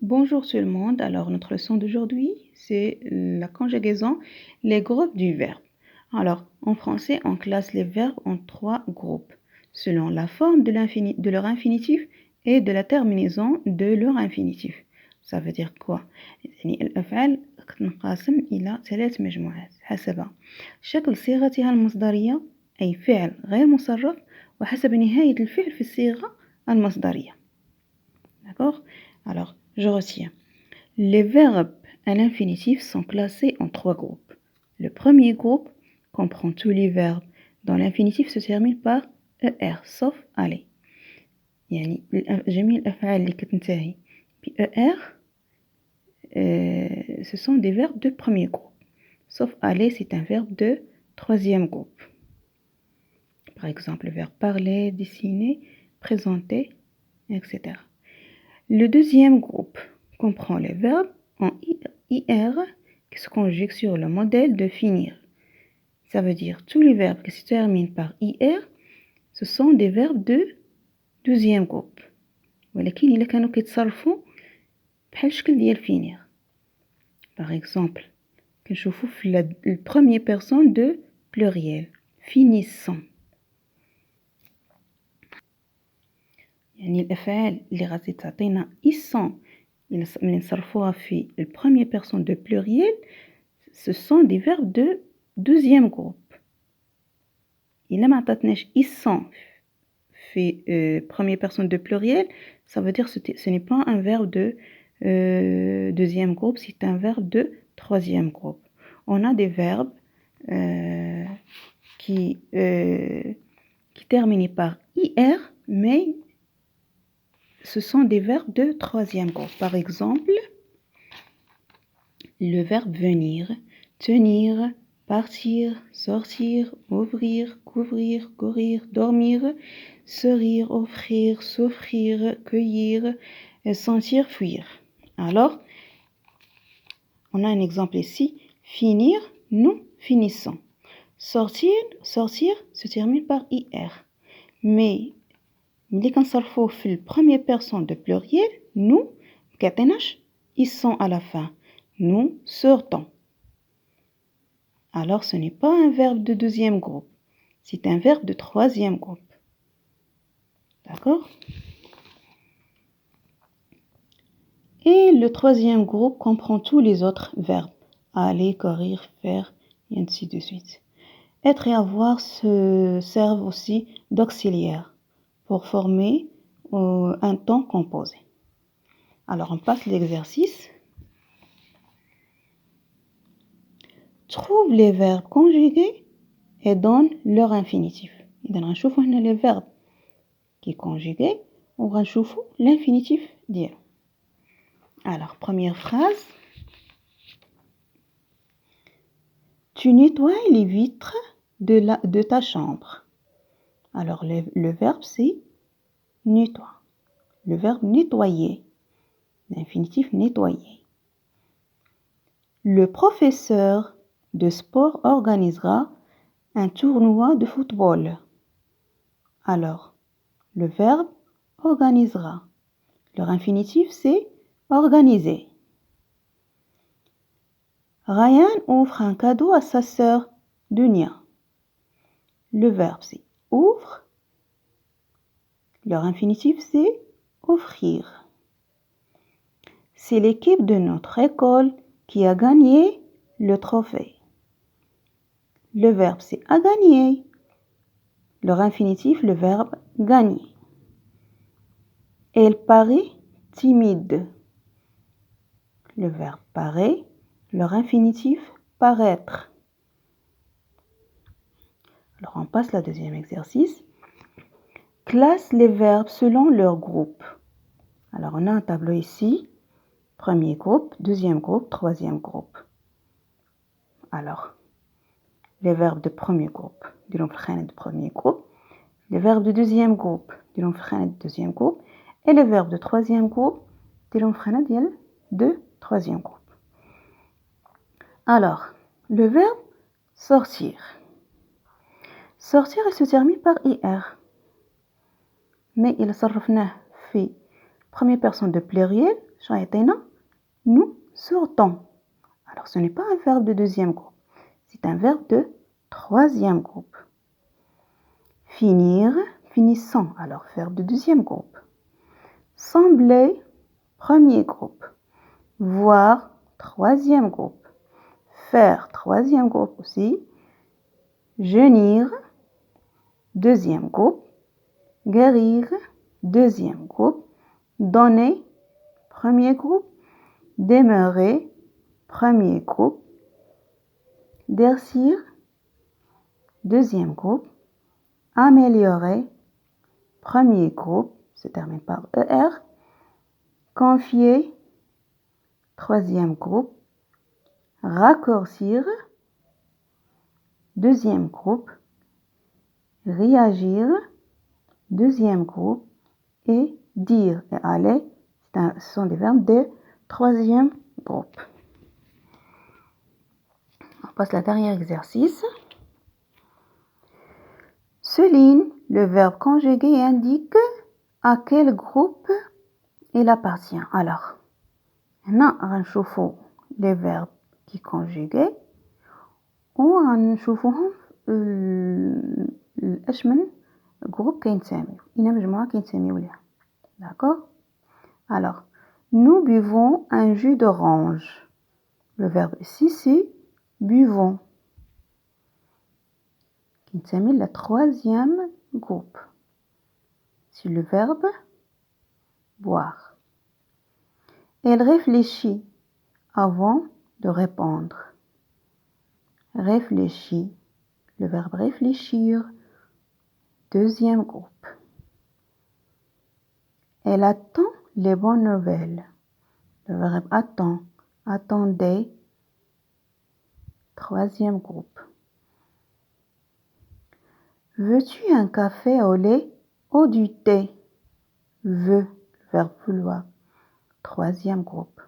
Bonjour tout le monde. Alors, notre leçon d'aujourd'hui, c'est la conjugaison, les groupes du verbe. Alors, en français, on classe les verbes en 3 groupes, selon la forme de leur infinitif et de la terminaison de leur infinitif. Ça veut dire quoi؟ يعني الأفعال تنقسم إلى 3 مجموعات حسب شكل صيغتها المصدرية أي فعل غير مصرف وحسب نهاية الفعل في الصيغة المصدرية. D'accord? Alors, je retiens. Les verbes à l'infinitif sont classés en 3 groupes. Le premier groupe comprend tous les verbes dont l'infinitif se termine par ER, sauf aller. يعني جميع الأفعال اللي كتنتهي ب ER ce sont des verbes de premier groupe. Sauf aller, c'est un verbe de troisième groupe. Par exemple, le verbe parler, dessiner, présenter, etc. Le deuxième groupe comprend les verbes en IR qui se conjuguent sur le modèle de finir. Ça veut dire tous les verbes qui se terminent par IR, ce sont des verbes de deuxième groupe. ولكن إلا كانوا كيتصرفوا بحال الشكل ديال finir. Par exemple, كنشوفوا في la première personne de pluriel finissant. يعني الأفعال اللي غادي تعطينا إسون ملي نصرفوها في première personne de pluriel, ce sont des verbes de deuxième groupe. إلا ما عطاتناش إسون في première personne de pluriel, ça veut dire que ce n'est pas un verbe de deuxième groupe, c'est un verbe de troisième groupe. On a des verbes qui terminent par IR, mais ce sont des verbes de troisième groupe. Par exemple, le verbe venir, tenir, partir, sortir, ouvrir, couvrir, courir, dormir, se rire, offrir, s'offrir, cueillir, sentir, fuir. Alors, on a un exemple ici. Finir, nous finissons. Sortir se termine par IR. Mais ملي كنصرفوه في البروميير بيرسون دو بلوريال nous مكيعطيناش ils sont à la fin. Nous sortons. Alors ce n'est pas un verbe de deuxième groupe, c'est un verbe de troisième groupe. D'accord? Et le troisième groupe comprend tous les autres verbes. Aller, courir, faire, et ainsi de suite. Être et avoir se servent aussi d'auxiliaire pour former un temps composé. Alors on passe l'exercice. Trouve les verbes conjugués et donne leur infinitif. إذا غنشوفوا هنا les verbes qui conjugués وغنشوفوا l'infinitif ديالو. Alors première phrase. Tu nettoies les vitres de ta chambre. Alors le verbe c'est nettoie. Le verbe nettoyer. L'infinitif nettoyer. Le professeur de sport organisera un tournoi de football. Alors, le verbe organisera. Leur infinitif, c'est organiser. Ryan offre un cadeau à sa sœur Dunia. Le verbe, c'est ouvre. Leur infinitif, c'est offrir. C'est l'équipe de notre école qui a gagné le trophée. Le verbe, c'est a gagner. Leur infinitif, le verbe gagner. Elle paraît timide. Le verbe paraît. Leur infinitif, paraître. Alors on passe au deuxième exercice. Classe les verbes selon leur groupe. Alors on a un tableau ici. Premier groupe, deuxième groupe, troisième groupe. Alors, les verbes de premier groupe, ديرهم في الخانة de premier groupe. Les verbes de deuxième groupe, ديرهم في الخانة de deuxième groupe. Et les verbes de troisième groupe, ديرهم في الخانة ديال de troisième groupe. Alors, le verbe sortir. Sortir, il se termine par IR. Mais il صرفناه في première personne de pluriel, شياطين. Nous sortons. Alors, ce n'est pas un verbe de deuxième groupe. C'est un verbe de troisième groupe. Finir, finissons. Alors, verbe de deuxième groupe. Sembler, premier groupe. Voir, troisième groupe. Faire, troisième groupe aussi. Jeûnir, deuxième groupe. Guérir, deuxième groupe. Donner, premier groupe. Demeurer, premier groupe. Dercir, deuxième groupe. Améliorer, premier groupe, se termine par ER. Confier, troisième groupe. Raccourcir, deuxième groupe. Réagir, deuxième groupe. Et dire et aller, ce sont des verbes de troisième groupe. On passe au dernier exercice. Souligne le verbe conjugué et indique à quel groupe il appartient. Alors, هنا غنشوفوا les verbes qui conjugués وغنشوفوهم اش من groupe كينتسميو إلى مجموعة كينتسميو ليها. D'accord? Alors, nous buvons un jus d'orange. Le verbe ici c'est buvons. كينتسمي le troisième groupe. C'est le verbe boire. Elle réfléchit avant de répondre. Réfléchit. Le verbe réfléchir. Deuxième groupe. Elle attend les bonnes nouvelles. Le verbe attend. Attendez. Troisième groupe. Veux-tu un café au lait ou du thé? Veux. Le verbe vouloir. Troisième groupe.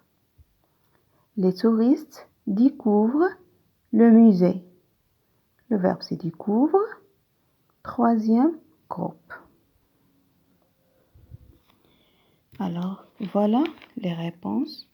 Les touristes découvrent le musée. Le verbe c'est découvre. Troisième groupe. Alors, voilà les réponses